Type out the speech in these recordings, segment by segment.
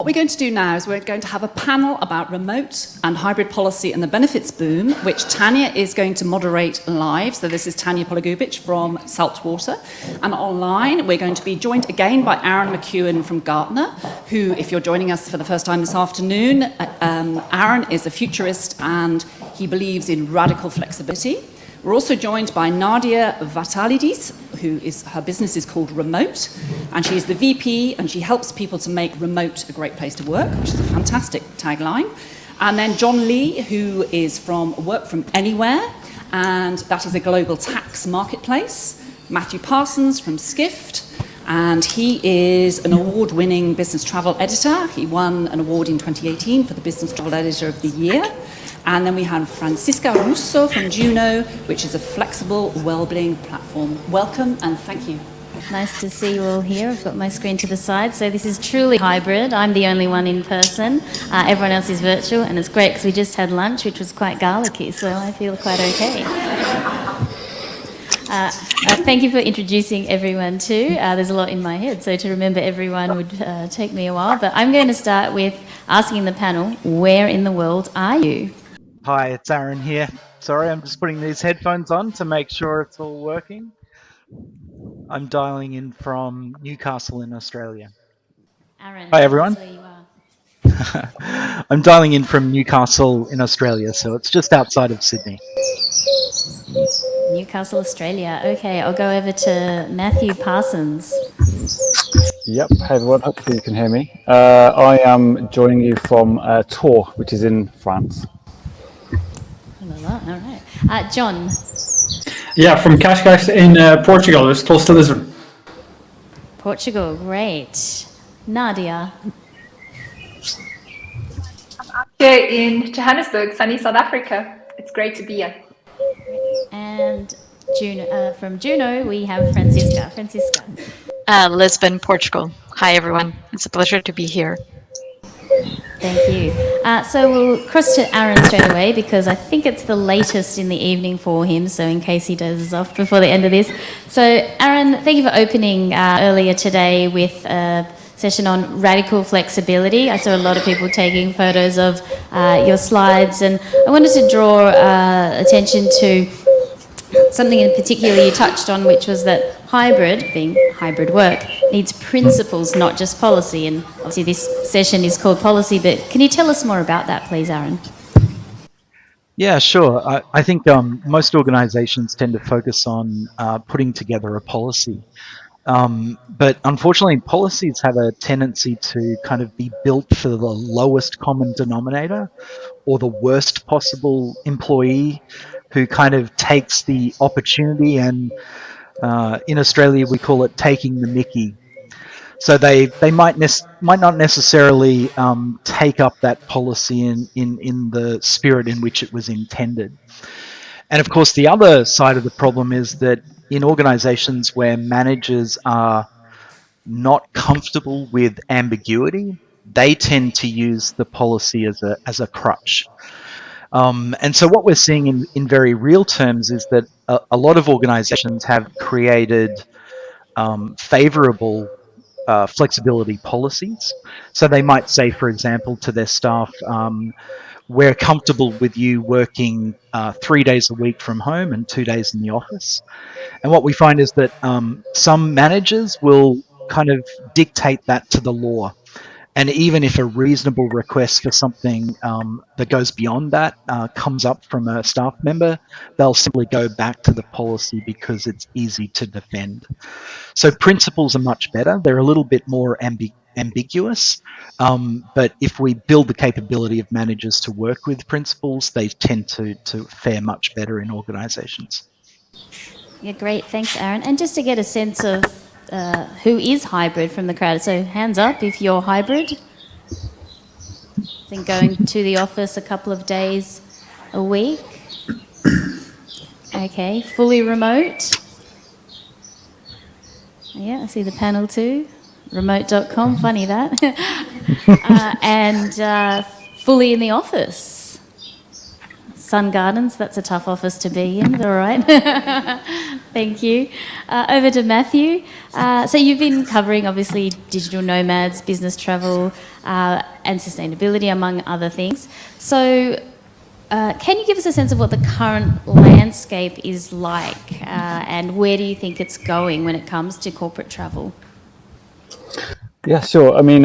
we're going to do now is we're going to have a panel about remote and hybrid policy and the benefits boom, which Tanya is going to moderate live. So this is Tanya Poligovic from Saltwater. And online, we're going to be joined again by Aaron McEwen from Gartner, who, if you're joining us for the first time this afternoon, Aaron is a futurist and he believes in radical flexibility. We're also joined by Nadia Vatalidis, her business is called Remote, and she's the VP, and she helps people to make remote a great place to work, which is a fantastic tagline. And then John Lee, who is from Work From Anywhere, and that is a global tax marketplace. Matthew Parsons from Skift, and he is an award-winning business travel editor. He won an award in 2018 for the Business Travel Editor of the Year. And then we have Francisca Russo from Juno, which is a flexible wellbeing platform. Welcome and thank you. Nice to see you all here. I've got my screen to the side. So this is truly hybrid. I'm the only one in person. Everyone else is virtual, and it's great because we just had lunch, which was quite garlicky, so I feel quite okay. Thank you for introducing everyone too. There's a lot in my head, so to remember everyone would take me a while. But I'm going to start with asking the panel, where in the world are you? Hi, it's Aaron here. Sorry, I'm just putting these headphones on to make sure it's all working. I'm dialing in from Newcastle in Australia. Aaron, hi everyone. that's where you are. I'm dialing in from Newcastle in Australia, so it's just outside of Sydney. Newcastle, Australia. Okay, I'll go over to Matthew Parsons. Yep, hey everyone, hopefully you can hear me. I am joining you from Tours, which is in France. All right. John. Yeah, from Cascais in Portugal. It's close to Lisbon. Portugal, great. Nadia. Here in Johannesburg, sunny South Africa. It's great to be here. And from Juno, we have Francisca. Francisca. Lisbon, Portugal. Hi, everyone. It's a pleasure to be here. Thank you. So we'll cross to Aaron straight away because I think it's the latest in the evening for him, so in case he dozes off before the end of this. So Aaron, thank you for opening earlier today with a session on radical flexibility. I saw a lot of people taking photos of your slides, and I wanted to draw attention to something in particular you touched on, which was that hybrid, being hybrid work, needs principles, not just policy. And obviously this session is called policy, but can you tell us more about that, please, Aaron? Yeah, sure. I think most organizations tend to focus on putting together a policy. But unfortunately, policies have a tendency to kind of be built for the lowest common denominator or the worst possible employee who kind of takes the opportunity, and in Australia we call it taking the mickey. So they might not necessarily take up that policy in the spirit in which it was intended. And of course, the other side of the problem is that in organizations where managers are not comfortable with ambiguity, they tend to use the policy as a crutch. And so what we're seeing in very real terms is that a lot of organizations have created favorable flexibility policies. So they might say, for example, to their staff, we're comfortable with you working 3 days a week from home and 2 days in the office. And what we find is that some managers will kind of dictate that to the law. And even if a reasonable request for something that goes beyond that comes up from a staff member, they'll simply go back to the policy because it's easy to defend. So principles are much better. They're a little bit more ambiguous, but if we build the capability of managers to work with principles, they tend to fare much better in organizations. Yeah, great. Thanks, Aaron. And just to get a sense of who is hybrid from the crowd, so hands up if you're hybrid. I think going to the office a couple of days a week. Okay, fully remote. Yeah, I see the panel too. Remote.com, funny that. And fully in the office. Sun Gardens, that's a tough office to be in, all right. Thank you. Over to Matthew. So you've been covering, obviously, digital nomads, business travel, and sustainability, among other things. So can you give us a sense of what the current landscape is like, and where do you think it's going when it comes to corporate travel? Yeah, sure. I mean,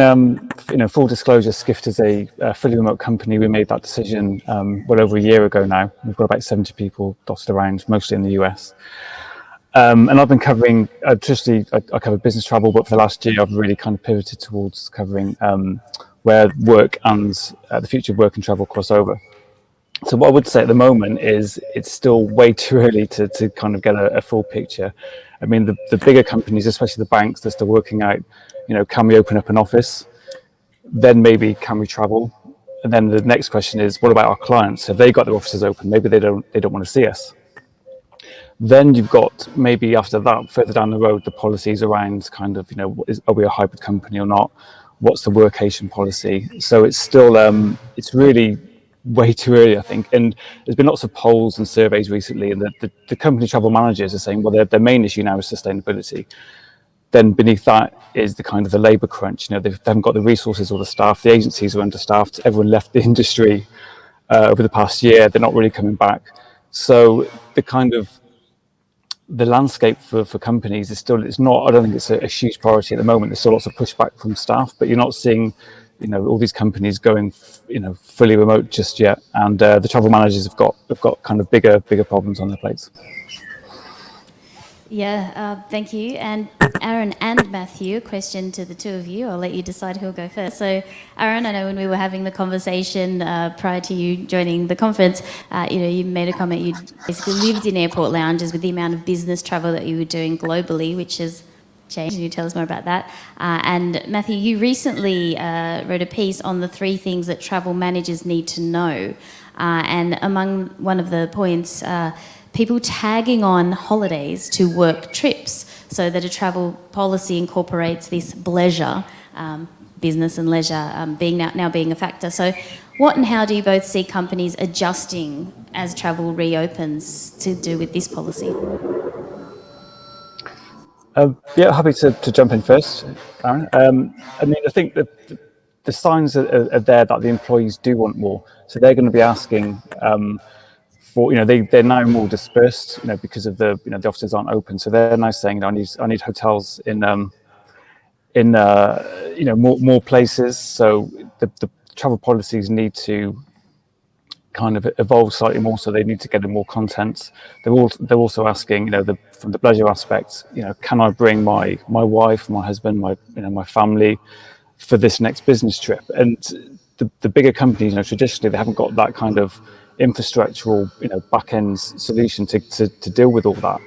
full disclosure, Skift is a fully remote company. We made that decision well over a year ago now. We've got about 70 people dotted around, mostly in the US. And I've been covering, traditionally, I cover business travel, but for the last year, I've really kind of pivoted towards covering where work and the future of work and travel cross over. So what I would say at the moment is it's still way too early to kind of get a full picture. I mean, the bigger companies, especially the banks, they're still working out, can we open up an office? Then maybe can we travel? And then the next question is, what about our clients? Have they got their offices open? Maybe they don't want to see us. Then you've got maybe after that, further down the road, the policies around kind of, are we a hybrid company or not? What's the workation policy? So it's still, it's really way too early, I think. And there's been lots of polls and surveys recently, and the company travel managers are saying, well, their main issue now is sustainability. Then beneath that is the kind of the labour crunch. They haven't got the resources or the staff. The agencies are understaffed. Everyone left the industry over the past year. They're not really coming back. So the landscape for companies is still, it's not, I don't think it's a huge priority at the moment. There's still lots of pushback from staff, but you're not seeing, all these companies going, fully remote just yet. And the travel managers have got kind of bigger problems on their plates. Yeah, thank you. And Aaron and Matthew, a question to the two of you. I'll let you decide who'll go first. So, Aaron, I know when we were having the conversation prior to you joining the conference, you made a comment. You basically lived in airport lounges with the amount of business travel that you were doing globally, which has changed. Can you tell us more about that? And Matthew, you recently wrote a piece on the 3 things that travel managers need to know. And among one of the points, people tagging on holidays to work trips, so that a travel policy incorporates this bleisure, business and leisure being now being a factor. So what and how do you both see companies adjusting as travel reopens to do with this policy? Yeah, happy to jump in first, Aaron. I mean, I think that the signs are there that the employees do want more. So they're going to be asking for, they're now more dispersed, because of the offices aren't open. So they're now saying, I need hotels in more places. So the travel policies need to kind of evolve slightly more, so they need to get in more content. They're also asking, from the pleasure aspect, can I bring my wife, my husband, my family for this next business trip? And the bigger companies, traditionally they haven't got that kind of infrastructural, back end solution to deal with all that.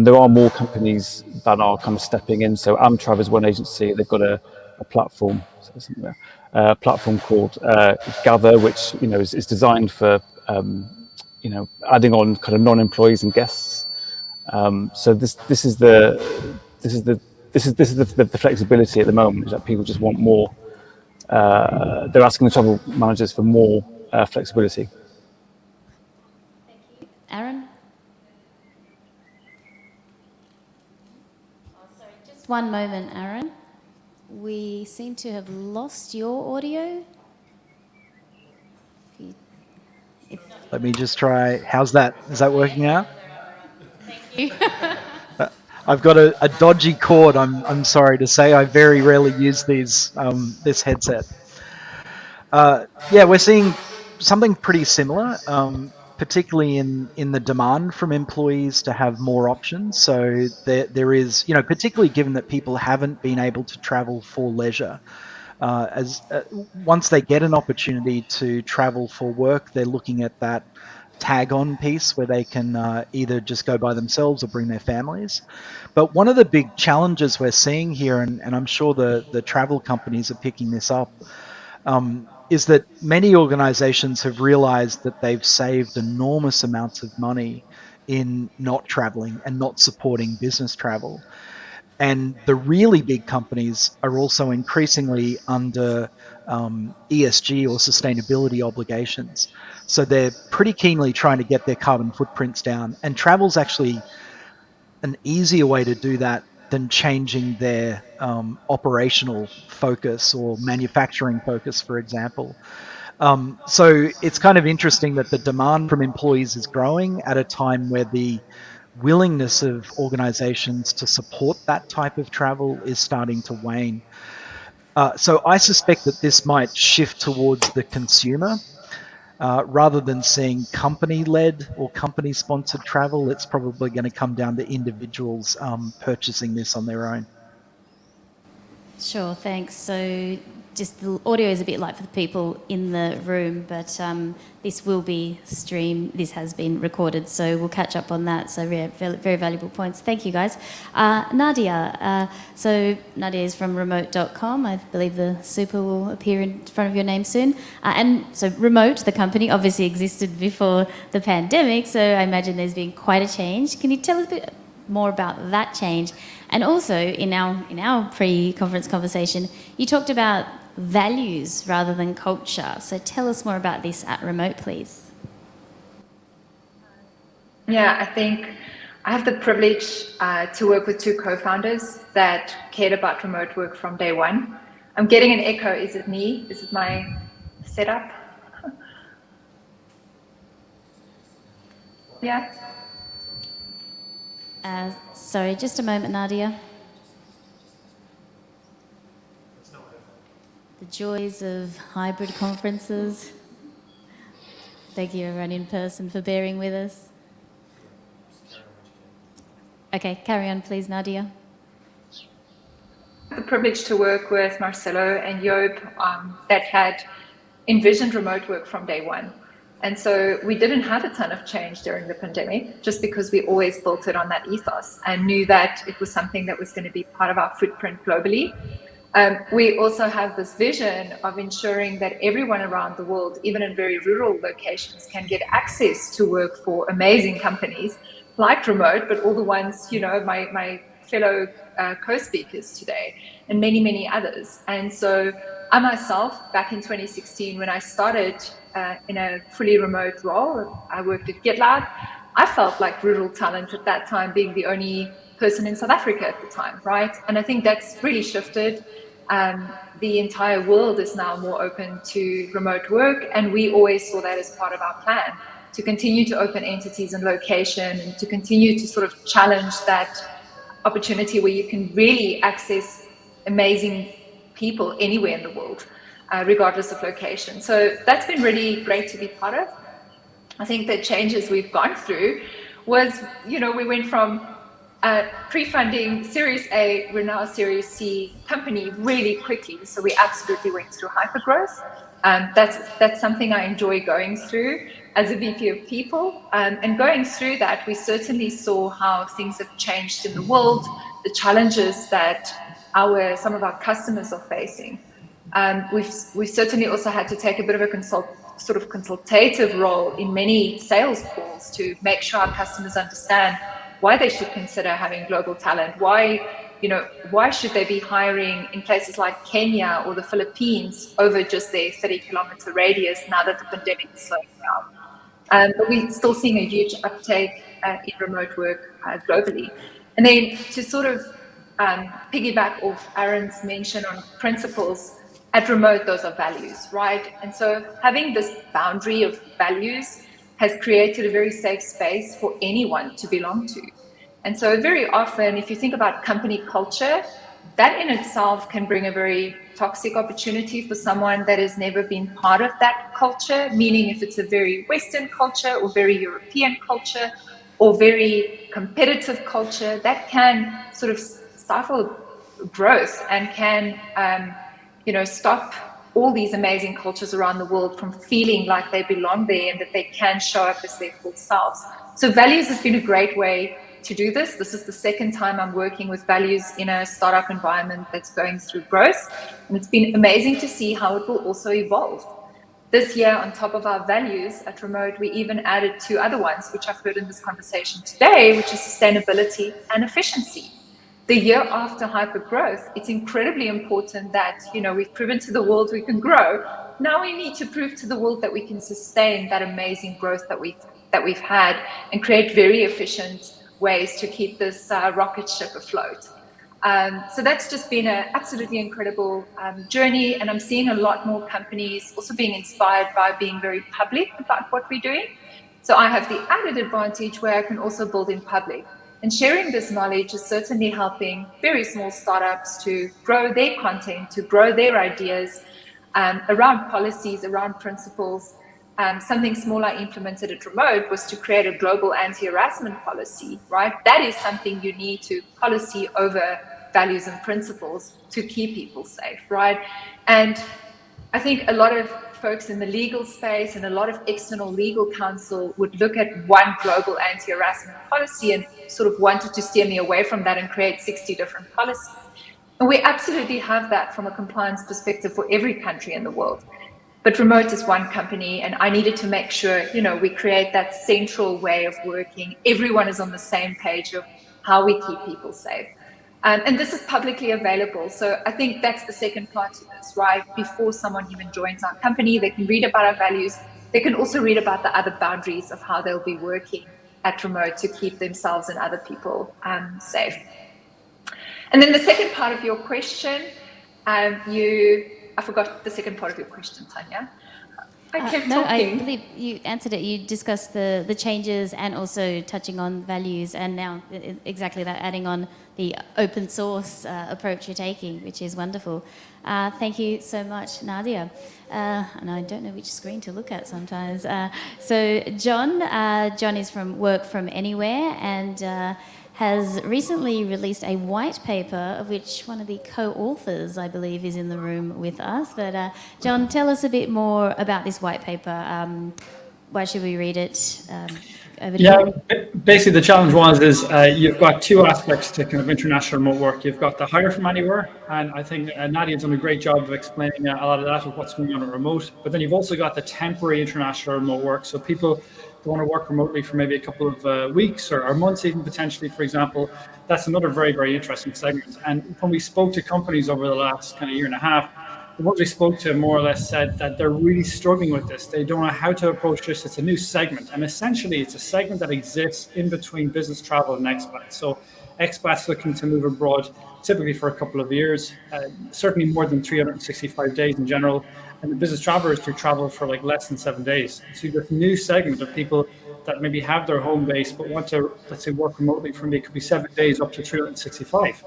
There are more companies that are kind of stepping in. So Amtrav is one agency. They've got a platform, platform called Gather, which is designed for adding on kind of non-employees and guests. So this is the flexibility at the moment, is that people just want more. They're asking the travel managers for more flexibility. Aaron? Sorry, just one moment, Aaron. We seem to have lost your audio. Let me just try. How's that? Is that working out? Thank you. I've got a dodgy cord. I'm sorry to say. I very rarely use this headset. Yeah, we're seeing something pretty similar, particularly in the demand from employees to have more options. So there is, particularly given that people haven't been able to travel for leisure. Once they get an opportunity to travel for work, they're looking at that tag-on piece where they can either just go by themselves or bring their families. But one of the big challenges we're seeing here, and I'm sure the travel companies are picking this up, is that many organizations have realized that they've saved enormous amounts of money in not traveling and not supporting business travel. And the really big companies are also increasingly under ESG or sustainability obligations. So they're pretty keenly trying to get their carbon footprints down. And travel's actually an easier way to do that than changing their operational focus or manufacturing focus, for example. So it's kind of interesting that the demand from employees is growing at a time where the willingness of organizations to support that type of travel is starting to wane. So I suspect that this might shift towards the consumer. Rather than seeing company-led or company-sponsored travel, it's probably going to come down to individuals purchasing this on their own. Sure, thanks. So just the audio is a bit light for the people in the room, but this will be streamed. This has been recorded, so we'll catch up on that. So very, very valuable points. Thank you, guys. Nadia, so Nadia is from remote.com. I believe the super will appear in front of your name soon. And so Remote, the company, obviously existed before the pandemic, so I imagine there's been quite a change. Can you tell us a bit more about that change? And also, in our pre-conference conversation, you talked about values rather than culture. So tell us more about this at Remote, please. Yeah, I think I have the privilege to work with two co-founders that cared about remote work from day one. I'm getting an echo. Is it me? Is it my setup? Yeah. Sorry, just a moment, Nadia. The joys of hybrid conferences. Thank you, everyone in person, for bearing with us. Okay, carry on, please, Nadia. The privilege to work with Marcelo and Joop that had envisioned remote work from day one. And so we didn't have a ton of change during the pandemic, just because we always built it on that ethos and knew that it was something that was going to be part of our footprint globally. We also have this vision of ensuring that everyone around the world, even in very rural locations, can get access to work for amazing companies like Remote, but all the ones, my fellow co-speakers today, and many, many others. And so I myself, back in 2016, when I started in a fully remote role, I worked at GitLab. I felt like rural talent at that time, being the only person in South Africa at the time, right? And I think that's really shifted. The entire world is now more open to remote work, and we always saw that as part of our plan, to continue to open entities and location, and to continue to sort of challenge that opportunity where you can really access amazing people anywhere in the world, regardless of location. So that's been really great to be part of. I think the changes we've gone through was, we went from pre-funding Series A, we're now a Series C company really quickly. So we absolutely went through hypergrowth. That's something I enjoy going through as a VP of people. And going through that, we certainly saw how things have changed in the world, the challenges that some of our customers are facing. We've certainly also had to take a bit of a consultative role in many sales calls to make sure our customers understand why they should consider having global talent. Why should they be hiring in places like Kenya or the Philippines over just their 30-kilometer radius now that the pandemic is slowing down? But we're still seeing a huge uptake in remote work globally. And then to sort of piggyback off Aaron's mention on principles, at Remote, those are values, right? And so having this boundary of values has created a very safe space for anyone to belong to. And so very often, if you think about company culture, that in itself can bring a very toxic opportunity for someone that has never been part of that culture, meaning if it's a very Western culture or very European culture or very competitive culture, that can sort of stifle growth and can stop all these amazing cultures around the world from feeling like they belong there and that they can show up as their full selves. So values has been a great way to do this. This is the second time I'm working with values in a startup environment that's going through growth. And it's been amazing to see how it will also evolve. This year, on top of our values at Remote, we even added two other ones, which I've heard in this conversation today, which is sustainability and efficiency. The year after hypergrowth, it's incredibly important that, we've proven to the world we can grow. Now we need to prove to the world that we can sustain that amazing growth that we've had and create very efficient ways to keep this rocket ship afloat. So that's just been an absolutely incredible journey, and I'm seeing a lot more companies also being inspired by being very public about what we're doing. So I have the added advantage where I can also build in public. And sharing this knowledge is certainly helping very small startups to grow their content, to grow their ideas around policies, around principles. Something small I implemented at Remote was to create a global anti-harassment policy, right? That is something you need to policy over values and principles to keep people safe, right? And I think a lot of folks in the legal space and a lot of external legal counsel would look at one global anti-harassment policy and sort of wanted to steer me away from that and create 60 different policies. And we absolutely have that from a compliance perspective for every country in the world. But Remote is one company, and I needed to make sure, we create that central way of working. Everyone is on the same page of how we keep people safe. And this is publicly available. So I think that's the second part to this, right? Before someone even joins our company, they can read about our values. They can also read about the other boundaries of how they'll be working at Remote to keep themselves and other people safe. And then the second part of your question, I forgot the second part of your question, Tanya. No, I believe you answered it. You discussed the changes and also touching on values, and now exactly that, adding on the open source approach you're taking, which is wonderful. Thank you so much, Nadia. And I don't know which screen to look at sometimes. So John is from Work From Anywhere, and has recently released a white paper of which one of the co-authors, I believe, is in the room with us. But John, tell us a bit more about this white paper. Why should we read it? Over to you. Basically the challenge is you've got two aspects to kind of international remote work. You've got the hire from anywhere, and I think Nadia's done a great job of explaining a lot of that, of what's going on at remote. But then you've also got the temporary international remote work. So people want to work remotely for maybe a couple of weeks or months, even potentially, for example. That's another very, very interesting segment. And when we spoke to companies over the last kind of year and a half, the ones we spoke to more or less said that they're really struggling with this. They don't know how to approach this. It's a new segment. And essentially, it's a segment that exists in between business travel and expats. So expats looking to move abroad, typically for a couple of years, certainly more than 365 days in general. And the business travelers who travel for like less than 7 days. So you've got a new segment of people that maybe have their home base but want to, let's say, work remotely for me. It could be 7 days up to 365.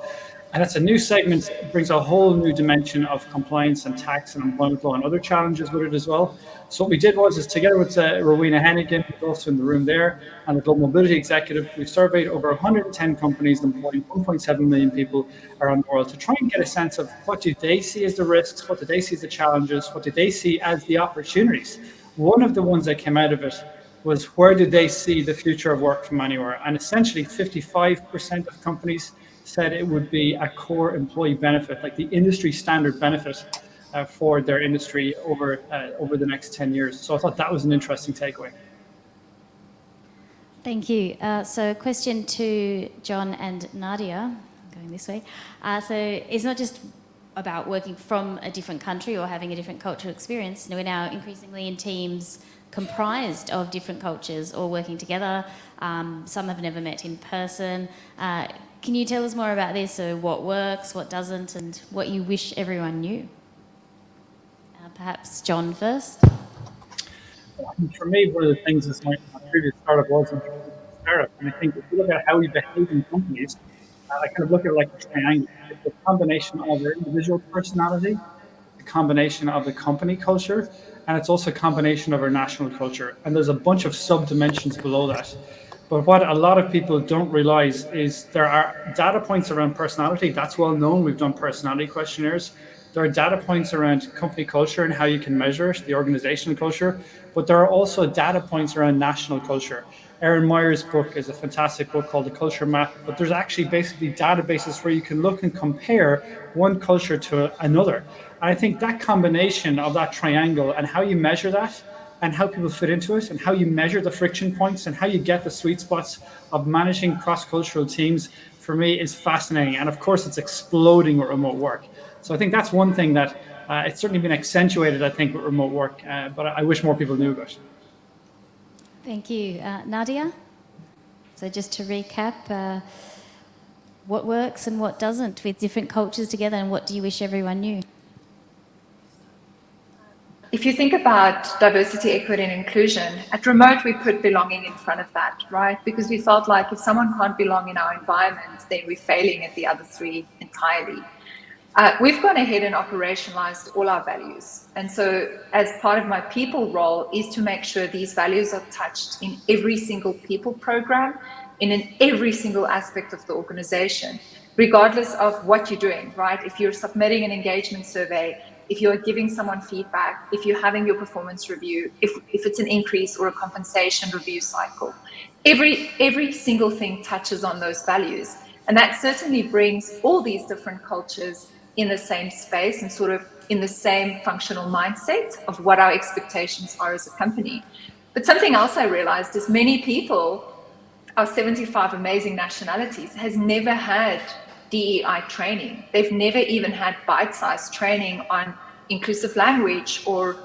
And that's a new segment, brings a whole new dimension of compliance and tax and employment law and other challenges with it as well. So what we did was together with Rowena Hennigan, who's also in the room there, and the Global Mobility Executive, we surveyed over 110 companies employing 1.7 million people around the world to try and get a sense of what do they see as the risks, what do they see as the challenges, what do they see as the opportunities. One of the ones that came out of it was where do they see the future of work from anywhere? And essentially 55% of companies said it would be a core employee benefit, like the industry standard benefit for their industry over the next 10 years. So I thought that was an interesting takeaway. Thank you. So question to John and Nadia, I'm going this way. So it's not just about working from a different country or having a different cultural experience. We're now increasingly in teams comprised of different cultures all working together. Some have never met in person. Can you tell us more about this? So what works, what doesn't, and what you wish everyone knew? Perhaps John first. For me, one of the things is my previous startup was in startup. And I think if you look at how we behave in companies, I kind of look at it like a triangle. It's a combination of your individual personality, a combination of the company culture, and it's also a combination of our national culture. And there's a bunch of sub-dimensions below that. But what a lot of people don't realize is there are data points around personality. That's well known. We've done personality questionnaires. There are data points around company culture and how you can measure it, the organizational culture. But there are also data points around national culture. Erin Meyer's book is a fantastic book called The Culture Map. But there's actually basically databases where you can look and compare one culture to another. And I think that combination of that triangle and how you measure that, and how people fit into it, and how you measure the friction points, and how you get the sweet spots of managing cross-cultural teams, for me, is fascinating. And of course, it's exploding with remote work. So I think that's one thing that it's certainly been accentuated, I think, with remote work, but I wish more people knew about it. Thank you. Nadia? So just to recap, what works and what doesn't with different cultures together, and what do you wish everyone knew? If you think about diversity, equity, and inclusion, at Remote, we put belonging in front of that, right? Because we felt like if someone can't belong in our environment, then we're failing at the other three entirely. We've gone ahead and operationalized all our values. And so, as part of my people role, is to make sure these values are touched in every single people program, in every single aspect of the organization, regardless of what you're doing, right? If you're submitting an engagement survey, if you're giving someone feedback, if you're having your performance review, if it's an increase or a compensation review cycle, every single thing touches on those values. And that certainly brings all these different cultures in the same space and sort of in the same functional mindset of what our expectations are as a company. But something else I realized is many people, our 75 amazing nationalities, has never had DEI training. They've never even had bite-sized training on inclusive language or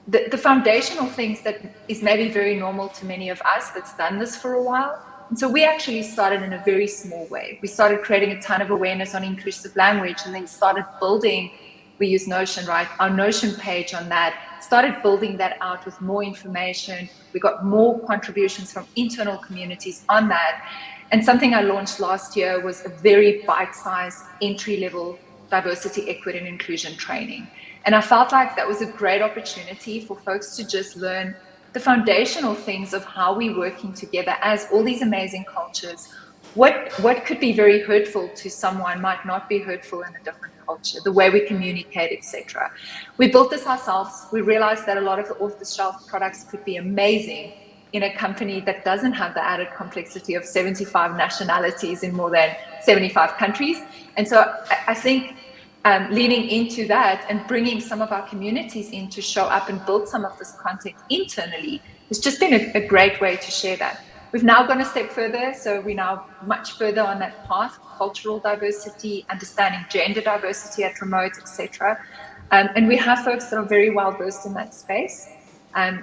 the foundational things that is maybe very normal to many of us that's done this for a while. And so we actually started in a very small way. We started creating a ton of awareness on inclusive language and then started building, we use Notion, right? Our Notion page on that, started building that out with more information. We got more contributions from internal communities on that. And something I launched last year was a very bite-sized entry-level diversity, equity, and inclusion training. And I felt like that was a great opportunity for folks to just learn the foundational things of how we're working together as all these amazing cultures. What could be very hurtful to someone might not be hurtful in a different culture, the way we communicate, etc. We built this ourselves. We realized that a lot of the off-the-shelf products could be amazing in a company that doesn't have the added complexity of 75 nationalities in more than 75 countries. And so I think leaning into that and bringing some of our communities in to show up and build some of this content internally has just been a great way to share that. We've now gone a step further, so we're now much further on that path, cultural diversity, understanding gender diversity at Remote, etc. And we have folks that are very well versed in that space.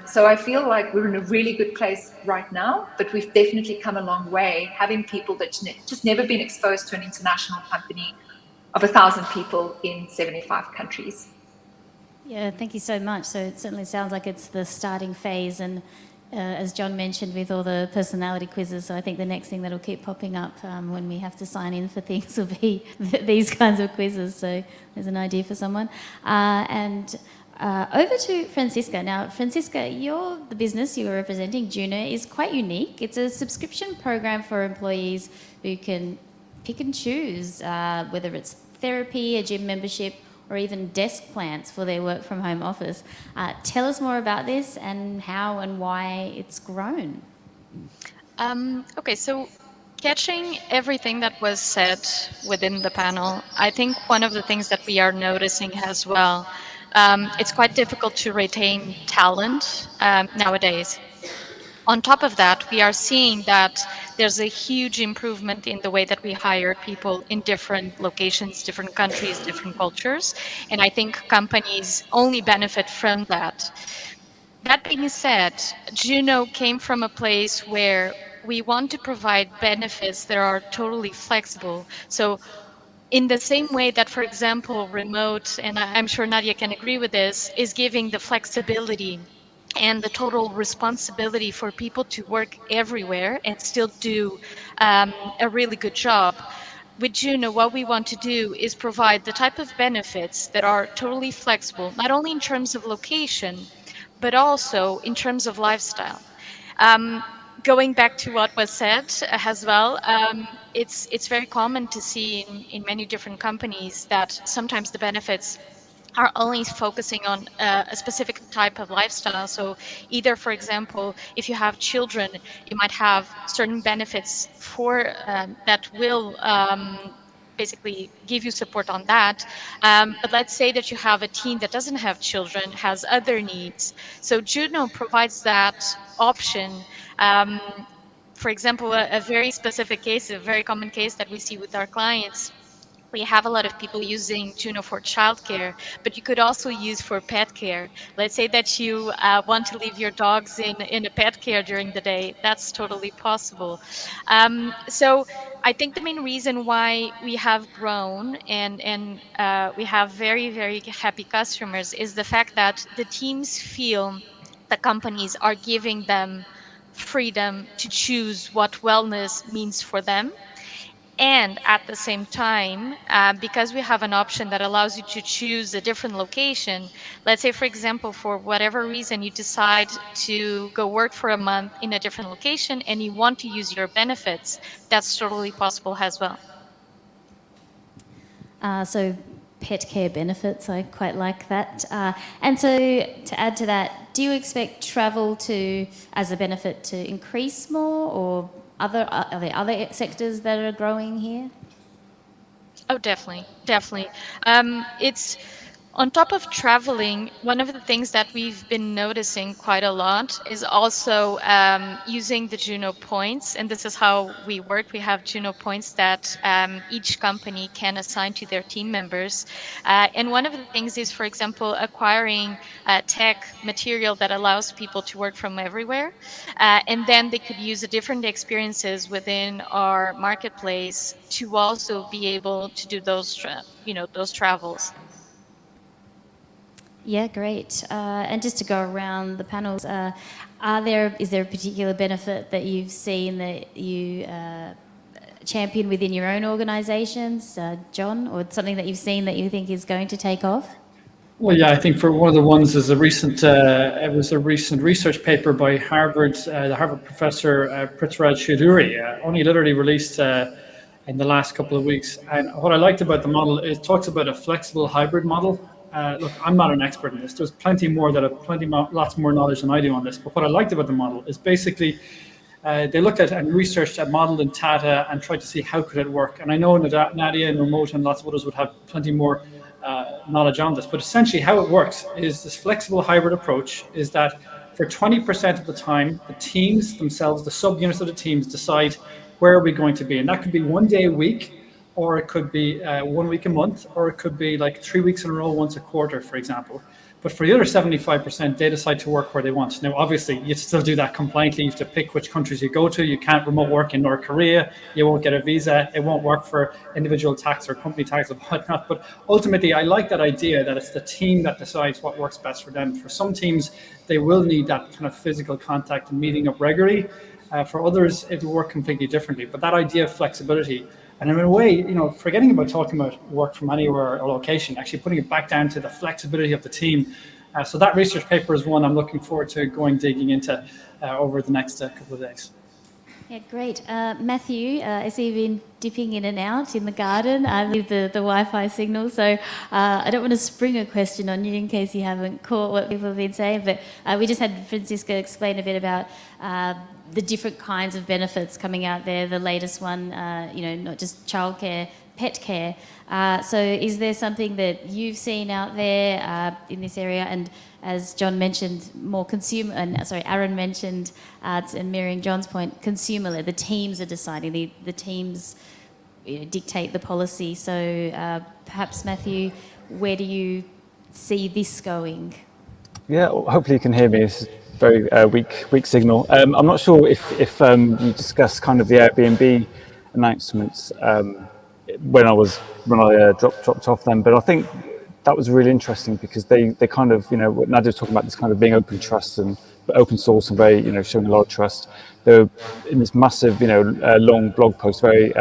So I feel like we're in a really good place right now, but we've definitely come a long way, having people that just never been exposed to an international company of 1,000 people in 75 countries. Yeah, thank you so much. So it certainly sounds like it's the starting phase, and as John mentioned, with all the personality quizzes, so I think the next thing that'll keep popping up when we have to sign in for things will be these kinds of quizzes. So there's an idea for someone. And over to Francisca. Now, Francisca, the business you're representing, Juno, is quite unique. It's a subscription program for employees who can pick and choose whether it's therapy, a gym membership, or even desk plants for their work from home office. Tell us more about this and how and why it's grown. Okay, so catching everything that was said within the panel, I think one of the things that we are noticing as well, it's quite difficult to retain talent nowadays. On top of that, we are seeing that there's a huge improvement in the way that we hire people in different locations, different countries, different cultures. And I think companies only benefit from that. That being said, Juno came from a place where we want to provide benefits that are totally flexible. So in the same way that, for example, remote, and I'm sure Nadia can agree with this, is giving the flexibility and the total responsibility for people to work everywhere and still do a really good job. With Juno, what we want to do is provide the type of benefits that are totally flexible, not only in terms of location, but also in terms of lifestyle. Um, Going back to what was said as well, it's very common to see in many different companies that sometimes the benefits are only focusing on a specific type of lifestyle. So either, for example, if you have children, you might have certain benefits for that will basically give you support on that. But let's say that you have a team that doesn't have children, has other needs. So Juno provides that option. For example, a very specific case, a very common case that we see with our clients we have a lot of people using Juno for childcare, but you could also use for pet care. Let's say that you want to leave your dogs in a pet care during the day. That's totally possible. So I think the main reason why we have grown and we have very, very happy customers is the fact that the teams feel the companies are giving them freedom to choose what wellness means for them, and at the same time, because we have an option that allows you to choose a different location. Let's say, for example, for whatever reason, you decide to go work for a month in a different location and you want to use your benefits, that's totally possible as well. So pet care benefits, I quite like that. And so to add to that, do you expect travel to, as a benefit, to increase more, or are there other sectors that are growing here? Oh, definitely, definitely. It's on top of traveling, one of the things that we've been noticing quite a lot is also using the Juno points. And this is how we work. We have Juno points that each company can assign to their team members. And one of the things is, for example, acquiring tech material that allows people to work from everywhere. And then they could use the different experiences within our marketplace to also be able to do those, those travels. Yeah, great. And just to go around the panels, is there a particular benefit that you've seen that you champion within your own organisations, John, or something that you've seen that you think is going to take off? Well, yeah, I think for one of the ones is it was a recent research paper by Harvard, the Harvard professor Prithviraj Chaudhuri, only literally released in the last couple of weeks. And what I liked about the model is it talks about a flexible hybrid model. Look, I'm not an expert in this. There's plenty more that have lots more knowledge than I do on this. But what I liked about the model is basically they looked at and researched and modeled in data and tried to see how could it work. And I know Nadia and Remote and lots of others would have plenty more knowledge on this. But essentially how it works is this flexible hybrid approach is that for 20% of the time, the teams themselves, the subunits of the teams decide where are we going to be. And that could be one day a week, or it could be 1 week a month, or it could be like 3 weeks in a row, once a quarter, for example. But for the other 75%, they decide to work where they want. Now, obviously, you still do that compliantly. You have to pick which countries you go to. You can't remote work in North Korea. You won't get a visa. It won't work for individual tax or company tax or whatnot. But ultimately, I like that idea that it's the team that decides what works best for them. For some teams, they will need that kind of physical contact and meeting up regularly. For others, it will work completely differently. But that idea of flexibility, and in a way, forgetting about talking about work from anywhere or location, actually putting it back down to the flexibility of the team. So that research paper is one I'm looking forward to digging into over the next couple of days. Yeah, great. Matthew, I see you've been dipping in and out in the garden with the Wi-Fi signal. So I don't want to spring a question on you in case you haven't caught what people have been saying. But we just had Francisco explain a bit about the different kinds of benefits coming out there. The latest one, not just childcare, pet care. So is there something that you've seen out there in this area? And as John mentioned, more consumer, Aaron mentioned, and mirroring John's point, consumer-led. The teams are deciding, the teams dictate the policy. So perhaps, Matthew, where do you see this going? Yeah, hopefully you can hear me. It's very weak signal. I'm not sure if you discussed kind of the Airbnb announcements when I dropped off them, but I think that was really interesting because they kind of, what Nadia's talking about, this kind of being open trust and open source and very, showing a lot of trust. They were in this massive, long blog post, very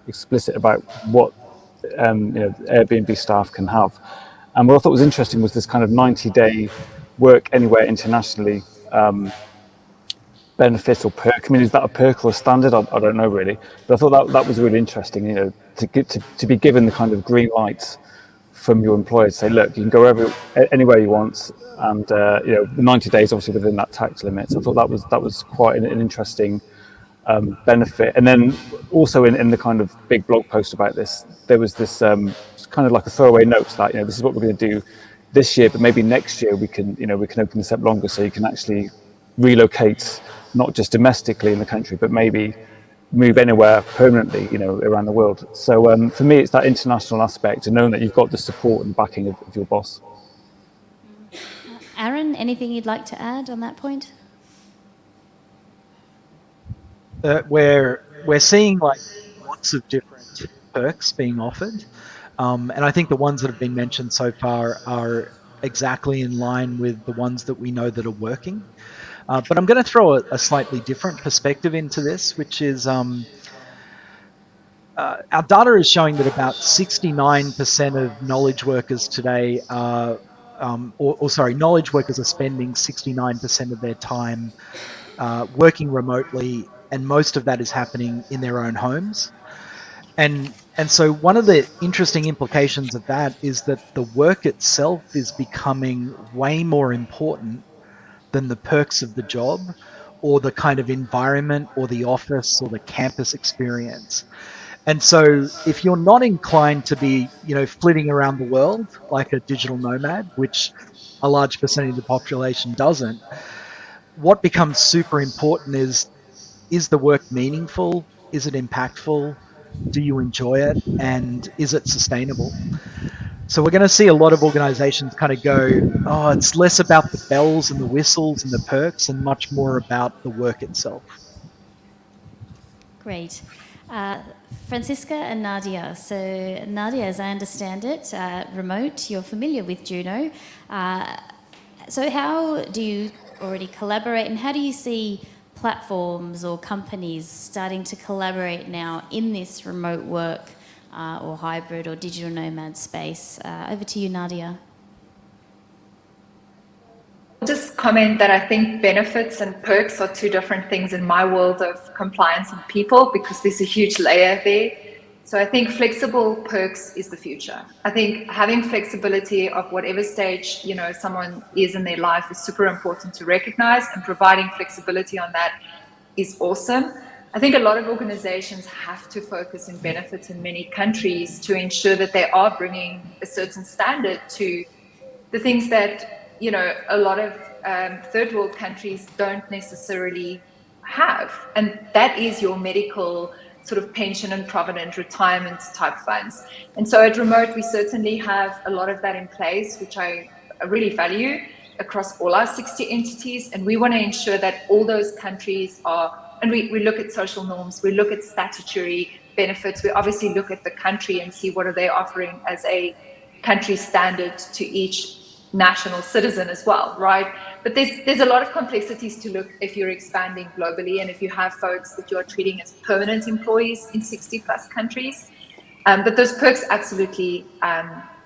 explicit about what Airbnb staff can have. And what I thought was interesting was this kind of 90-day work anywhere internationally benefit or perk. I mean, is that a perk or a standard? I don't know really, but I thought that was really interesting. To be given the kind of green lights from your employer to say, look, you can go anywhere you want, and 90 days obviously within that tax limit. So I thought that was quite an interesting benefit. And then also in the kind of big blog post about this, there was this kind of like a throwaway note that this is what we're going to do this year, but maybe next year we can open this up longer, so you can actually relocate not just domestically in the country, but maybe move anywhere permanently, around the world. So for me, it's that international aspect and knowing that you've got the support and backing of your boss. Aaron, anything you'd like to add on that point? We're seeing like lots of different perks being offered, and I think the ones that have been mentioned so far are exactly in line with the ones that we know that are working. But I'm going to throw a slightly different perspective into this, which is our data is showing that about 69% of knowledge workers today are, knowledge workers are spending 69% of their time working remotely, and most of that is happening in their own homes. And so one of the interesting implications of that is that the work itself is becoming way more important than the perks of the job or the kind of environment or the office or the campus experience. And so if you're not inclined to be, flitting around the world like a digital nomad, which a large percentage of the population doesn't, what becomes super important is the work meaningful? Is it impactful? Do you enjoy it? And is it sustainable? So we're going to see a lot of organizations kind of go, oh, it's less about the bells and the whistles and the perks and much more about the work itself. Great. Francisca and Nadia. So Nadia, as I understand it, remote, you're familiar with Juno. So how do you already collaborate, and how do you see platforms or companies starting to collaborate now in this remote work or hybrid or digital nomad space? Over to you, Nadia. Just comment that I think benefits and perks are two different things in my world of compliance and people, because there's a huge layer there. So I think flexible perks is the future. I think having flexibility of whatever stage, someone is in their life is super important to recognize, and providing flexibility on that is awesome. I think a lot of organizations have to focus in benefits in many countries to ensure that they are bringing a certain standard to the things that a lot of third world countries don't necessarily have, and that is your medical sort of pension and provident retirement type funds. And so at Remote, we certainly have a lot of that in place, which I really value across all our 60 entities. And we want to ensure that all those countries are, and we look at social norms, we look at statutory benefits, we obviously look at the country and see what are they offering as a country standard to each national citizen as well, right? But there's a lot of complexities to look if you're expanding globally, and if you have folks that you're treating as permanent employees in 60 plus countries. But those perks absolutely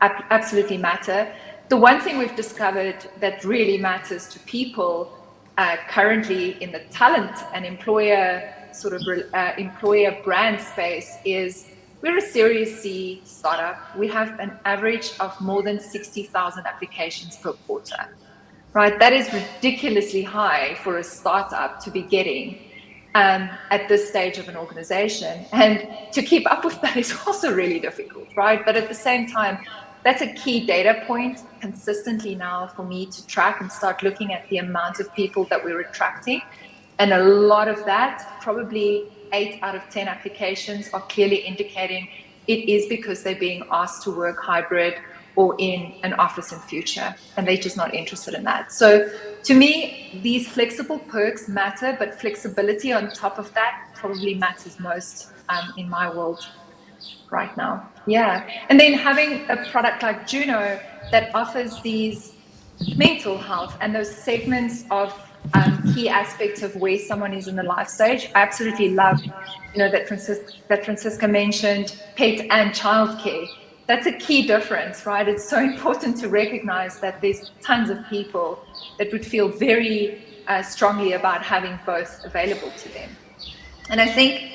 matter. The one thing we've discovered that really matters to people currently in the talent and employer employer brand space is we're a Series C startup. We have an average of more than 60,000 applications per quarter, right? That is ridiculously high for a startup to be getting at this stage of an organization. And to keep up with that is also really difficult, right? But at the same time, that's a key data point consistently now for me to track and start looking at the amount of people that we're attracting. And a lot of that, probably 8 out of 10 applications, are clearly indicating it is because they're being asked to work hybrid or in an office in future, and they're just not interested in that. So to me, these flexible perks matter, but flexibility on top of that probably matters most in my world right now. Yeah. And then having a product like Juno that offers these mental health and those segments of key aspects of where someone is in the life stage. I absolutely love, that Francisca mentioned pet and childcare. That's a key difference, right? It's so important to recognize that there's tons of people that would feel very strongly about having both available to them. And I think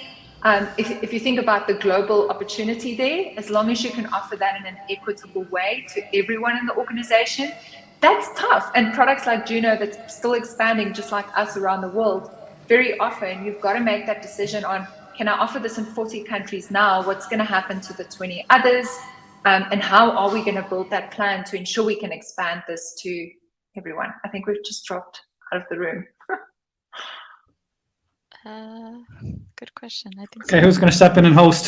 if you think about the global opportunity there, as long as you can offer that in an equitable way to everyone in the organization, that's tough. And products like Juno that's still expanding just like us around the world, very often you've got to make that decision on, can I offer this in 40 countries now? What's going to happen to the 20 others? And how are we going to build that plan to ensure we can expand this to everyone? I think we've just dropped out of the room. Good question. I think Okay, so. who's going to step in and host?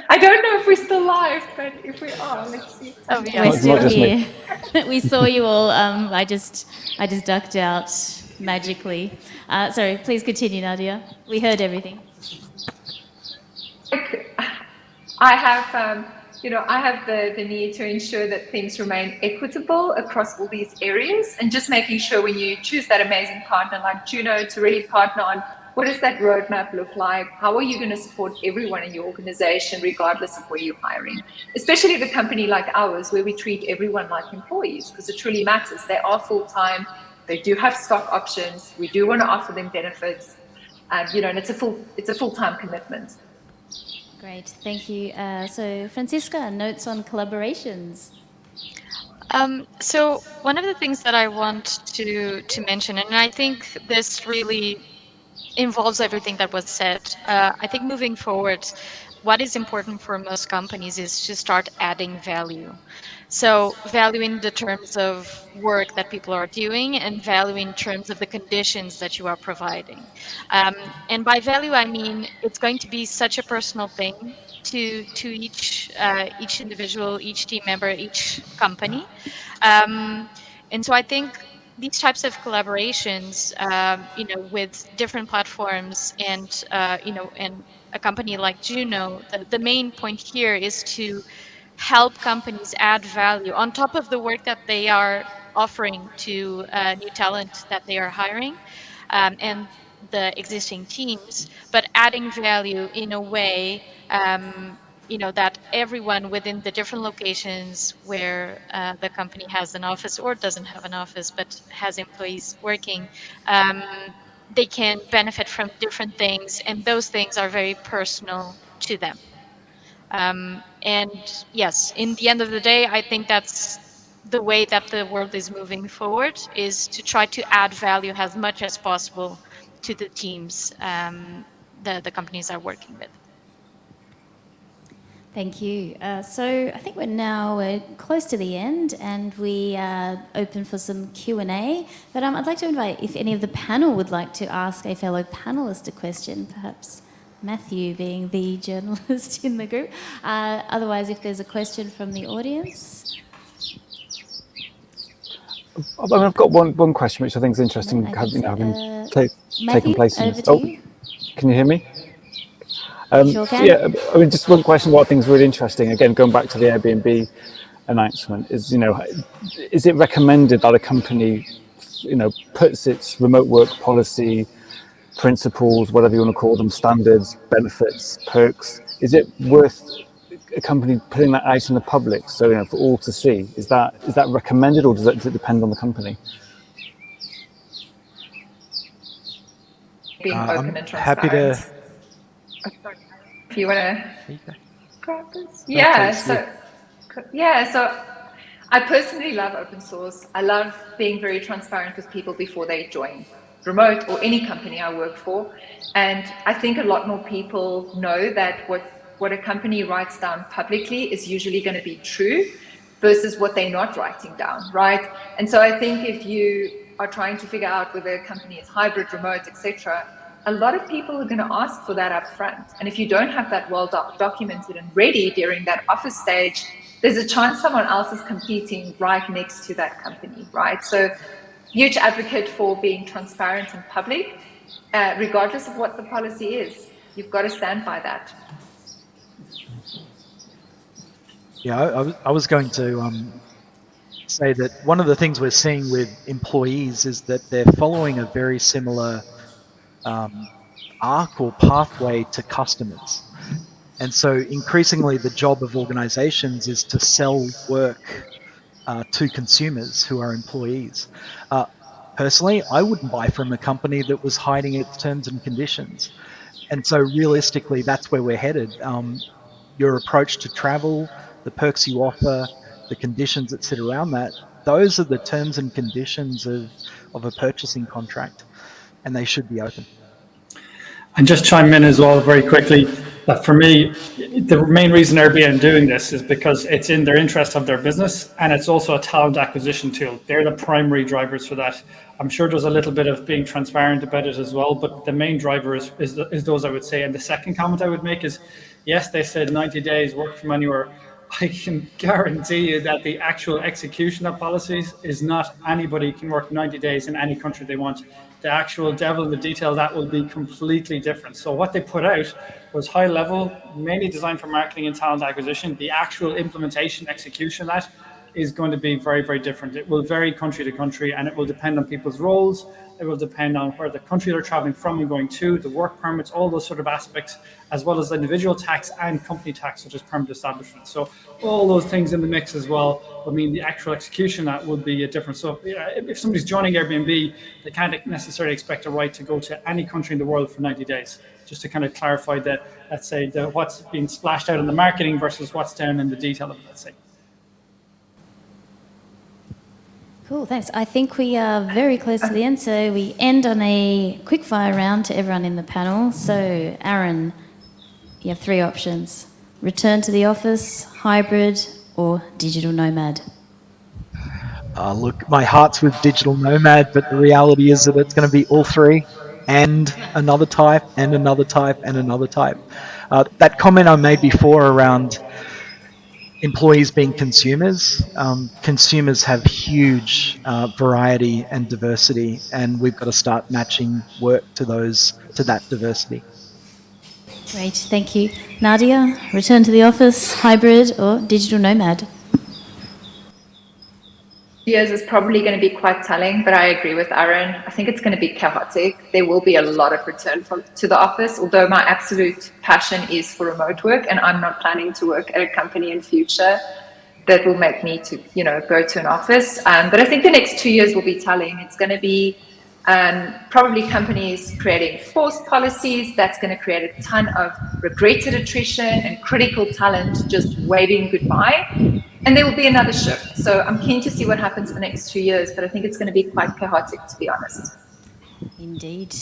I don't know if we're still live, but if we are, let's see. Oh, yeah. We're It's not still just me. here. We saw you all. I just ducked out magically. Sorry, please continue, Nadia. We heard everything. I have, I have the need to ensure that things remain equitable across all these areas, and just making sure when you choose that amazing partner like Juno to really partner on what does that roadmap look like? How are you going to support everyone in your organization, regardless of where you're hiring? Especially the company like ours, where we treat everyone like employees, because it truly matters. They are full-time. They do have stock options. We do want to offer them benefits, and it's a full-time commitment. Great, thank you. So, Francisca, notes on collaborations. So one of the things that I want to mention, and I think this really involves everything that was said. I think moving forward, what is important for most companies is to start adding value. So value in the terms of work that people are doing, and value in terms of the conditions that you are providing. And by value, I mean it's going to be such a personal thing to each individual, each team member, each company. And so I think these types of collaborations, with different platforms and, and a company like Juno, the main point here is to help companies add value on top of the work that they are offering to new talent that they are hiring, and the existing teams, but adding value in a way, that everyone within the different locations where the company has an office or doesn't have an office but has employees working, they can benefit from different things, and those things are very personal to them. And yes, in the end of the day, I think that's the way that the world is moving forward, is to try to add value as much as possible to the teams the companies are working with. Thank you. So I think we're close to the end, and we are open for some Q&A. But I'd like to invite, if any of the panel would like to ask a fellow panelist a question, perhaps Matthew being the journalist in the group. Otherwise, if there's a question from the audience. I've got one question which I think is interesting, having taken place. Over to you. Can you hear me? Sure can. Yeah, I mean, just one question. What I think is really interesting, again, going back to the Airbnb announcement, is is it recommended that a company, puts its remote work policy, principles, whatever you want to call them, standards, benefits, perks? Is it worth a company putting that out in the public, so for all to see? Is that recommended, or does it depend on the company? Being open and happy transparent. to. If you want to grab this. So I personally love open source. I love being very transparent with people before they join remote or any company I work for. And I think a lot more people know that what a company writes down publicly is usually going to be true versus what they're not writing down, right? And so I think if you are trying to figure out whether a company is hybrid, remote, etc., a lot of people are going to ask for that up front. And if you don't have that well documented and ready during that office stage, there's a chance someone else is competing right next to that company, right? So huge advocate for being transparent and public, regardless of what the policy is. You've got to stand by that. Yeah, I was going to say that one of the things we're seeing with employees is that they're following a very similar arc or pathway to customers. And so increasingly the job of organizations is to sell work to consumers who are employees. Personally, I wouldn't buy from a company that was hiding its terms and conditions. And so realistically, that's where we're headed. Your approach to travel, the perks you offer, the conditions that sit around that, those are the terms and conditions of a purchasing contract, and they should be open. And just chime in as well very quickly. But for me, the main reason Airbnb are doing this is because it's in their interest of their business, and it's also a talent acquisition tool. They're the primary drivers for that. I'm sure there's a little bit of being transparent about it as well, but the main driver is those, I would say. And the second comment I would make is, yes, they said 90 days work from anywhere. I can guarantee you that the actual execution of policies is not anybody can work 90 days in any country they want. The actual devil in the detail, that will be completely different. So what they put out was high level, mainly designed for marketing and talent acquisition. The actual implementation, execution of that is going to be very, very different. It will vary country to country, and it will depend on people's roles. It will depend on where the country they're traveling from and going to, the work permits, all those sort of aspects, as well as individual tax and company tax, such as permanent establishment. So all those things in the mix as well. I mean, the actual execution that would be different. So if somebody's joining Airbnb, they can't necessarily expect a right to go to any country in the world for 90 days. Just to kind of clarify that, let's say, what's being splashed out in the marketing versus what's down in the detail of it, let's say. Cool, thanks. I think we are very close to the end, so we end on a quick fire round to everyone in the panel. So, Aaron, you have 3 options: return to the office, hybrid, or digital nomad. Look, my heart's with digital nomad, but the reality is that it's going to be all 3 and another type and another type and another type. That comment I made before around employees being consumers, consumers have huge variety and diversity, and we've got to start matching work to that diversity. Great, thank you. Nadia, return to the office, hybrid, or digital nomad? Years is probably going to be quite telling, but I agree with Aaron. I think it's going to be chaotic. There will be a lot of return to the office, although my absolute passion is for remote work, and I'm not planning to work at a company in future that will make me to, go to an office. But I think the next 2 years will be telling. It's going to be probably companies creating forced policies. That's going to create a ton of regretted attrition and critical talent just waving goodbye. And there will be another shift. So I'm keen to see what happens in the next 2 years, but I think it's going to be quite chaotic, to be honest. Indeed.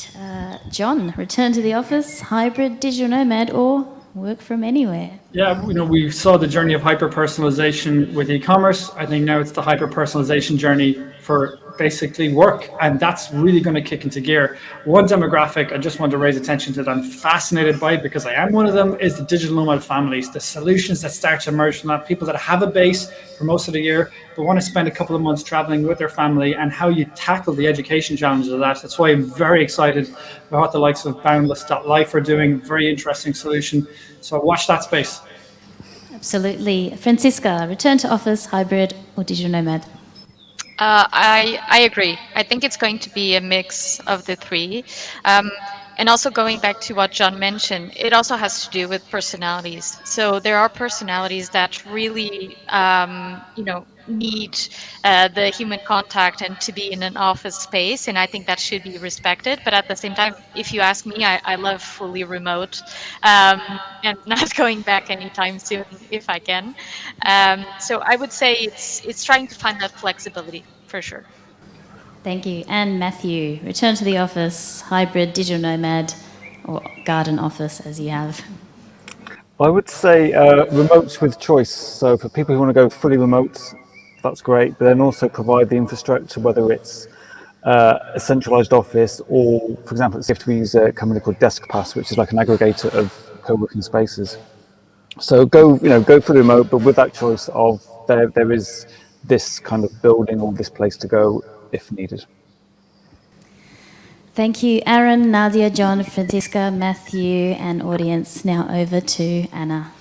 John, return to the office, hybrid, digital nomad, or work from anywhere? Yeah, we saw the journey of hyper-personalization with e-commerce. I think now it's the hyper-personalization journey for basically work, and that's really going to kick into gear. One demographic I just want to raise attention to that I'm fascinated by, because I am one of them, is the digital nomad families, the solutions that start to emerge from that, people that have a base for most of the year but want to spend a couple of months traveling with their family, and how you tackle the education challenges of that. That's why I'm very excited about what the likes of Boundless.life are doing. Very interesting solution. So watch that space. Absolutely. Francisca, return to office, hybrid, or digital nomad? I agree. I think it's going to be a mix of the 3. And also going back to what John mentioned, it also has to do with personalities. So there are personalities that really, need the human contact and to be in an office space. And I think that should be respected. But at the same time, if you ask me, I love fully remote and not going back anytime soon if I can. So I would say it's trying to find that flexibility for sure. Thank you. And Matthew, return to the office, hybrid, digital nomad, or garden office as you have? I would say remote with choice. So for people who want to go fully remote, that's great, but then also provide the infrastructure, whether it's a centralized office or, for example, at Skift we use a company called DeskPass, which is like an aggregator of co-working spaces. So go fully remote, but with that choice of there is this kind of building or this place to go if needed. Thank you, Aaron, Nadia, John, Francisca, Matthew, and audience. Now over to Anna.